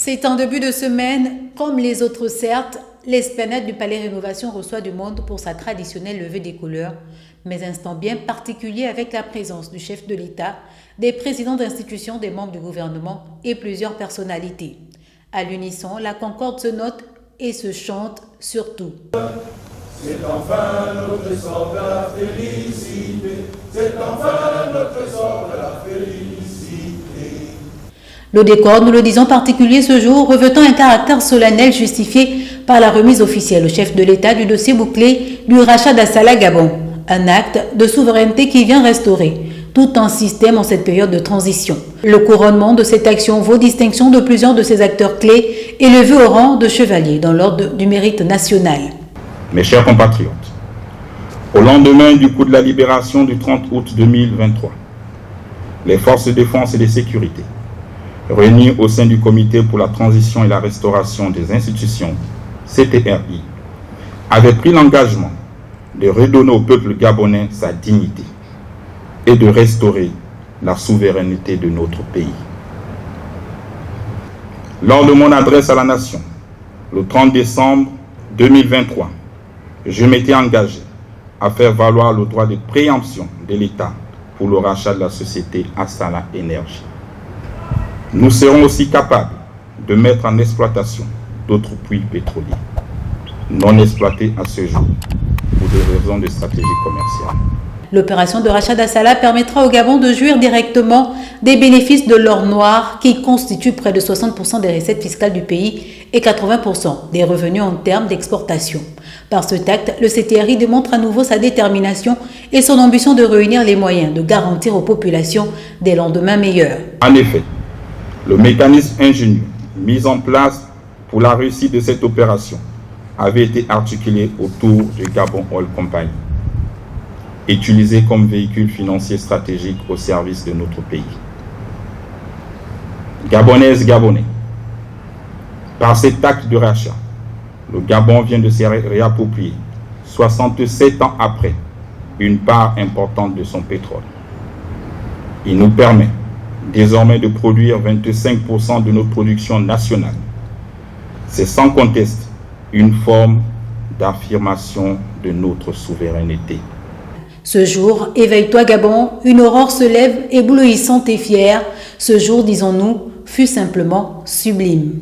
C'est en début de semaine, comme les autres certes, l'esplanade du Palais Rénovation reçoit du monde pour sa traditionnelle levée des couleurs, mais instant bien particulier avec la présence du chef de l'État, des présidents d'institutions, des membres du gouvernement et plusieurs personnalités. À l'unisson, la concorde se note et se chante surtout. C'est enfin notre sort de la félicité, c'est enfin notre sort de la félicité. Le décor, nous le disons particulier ce jour, revêtant un caractère solennel justifié par la remise officielle au chef de l'État du dossier bouclé du rachat d'Assala Gabon. Un acte de souveraineté qui vient restaurer tout un système en cette période de transition. Le couronnement de cette action vaut distinction de plusieurs de ses acteurs clés élevés au rang de chevaliers dans l'ordre du mérite national. Mes chers compatriotes, au lendemain du coup de la libération du 30 août 2023, les forces de défense et de sécurité, réunies au sein du Comité pour la transition et la restauration des institutions, CTRI, avaient pris l'engagement de redonner au peuple gabonais sa dignité et de restaurer la souveraineté de notre pays. Lors de mon adresse à la nation, le 30 décembre 2023, je m'étais engagé à faire valoir le droit de préemption de l'État pour le rachat de la société Assala Énergie. Nous serons aussi capables de mettre en exploitation d'autres puits pétroliers, non exploités à ce jour, pour des raisons de stratégie commerciale. L'opération de rachat d'Assala permettra au Gabon de jouir directement des bénéfices de l'or noir qui constitue près de 60% des recettes fiscales du pays et 80% des revenus en termes d'exportation. Par ce acte, le CTRI démontre à nouveau sa détermination et son ambition de réunir les moyens de garantir aux populations des lendemains meilleurs. En effet, le mécanisme ingénieux mis en place pour la réussite de cette opération avait été articulé autour du Gabon Oil Company, utilisé comme véhicule financier stratégique au service de notre pays. Gabonaises, Gabonais, par cet acte de rachat, le Gabon vient de se réapproprier, 67 ans après, une part importante de son pétrole. Il nous permet désormais de produire 25% de notre production nationale. C'est sans conteste une forme d'affirmation de notre souveraineté. Ce jour, éveille-toi Gabon, une aurore se lève éblouissante et fière. Ce jour, disons-nous, fut simplement sublime.